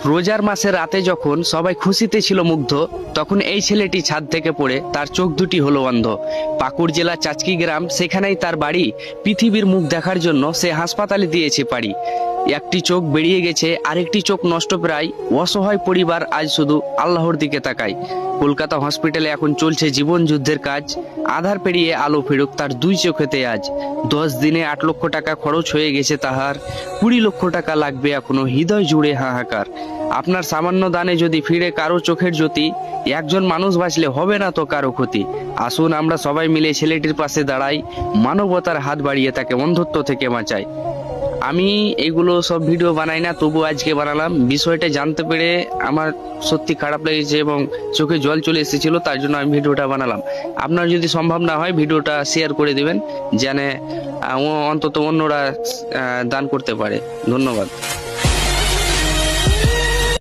রোজার মাসে রাতে যখন সবাই খুশিতে ছিল মুগ্ধ, তখন এই ছেলেটি ছাদ থেকে পড়ে তার চোখ দুটি হলো অন্ধ। পাকুড় জেলা চাচকি গ্রাম, সেখানেই তার বাড়ি। পৃথিবীর মুখ দেখার জন্য সে হাসপাতালে দিয়েছে পাড়ি। একটি চোখ বেরিয়ে গেছে, আরেকটি চোখ নষ্ট প্রায়। অসহায় পরিবার আজ শুধু আল্লাহর দিকে তাকায়। কলকাতা হসপিটালে এখন চলছে জীবন যুদ্ধের কাজ। আধার পেরিয়ে আলো ফেরুক তার দুই চোখেতে আজ। 10 দিনে 8 লক্ষ টাকা খরচ হয়ে গেছে তাহার। 20 লক্ষ টাকা লাগবে এখনো, হৃদয় জুড়ে হাহাকার। আপনার সামান্য দানে যদি ফিরে কারো চোখের জ্যোতি, একজন মানুষ বাঁচলে হবে না তো কারো ক্ষতি। আসুন আমরা সবাই মিলে ছেলেটির পাশে দাঁড়াই, মানবতার হাত বাড়িয়ে তাকে অন্ধত্ব থেকে বাঁচাই। আমি এগুলো সব ভিডিও বানাই না, তবু আজকে বানালাম। বিষয়টা জানতে পেরে আমার সত্যি খারাপ লেগেছে এবং চোখে জল চলে এসেছিল, তার জন্য আমি ভিডিওটা বানালাম। আপনার যদি সম্ভব না হয় ভিডিওটা শেয়ার করে দিবেন, যেন অন্তত অন্যরা দান করতে পারে। ধন্যবাদ।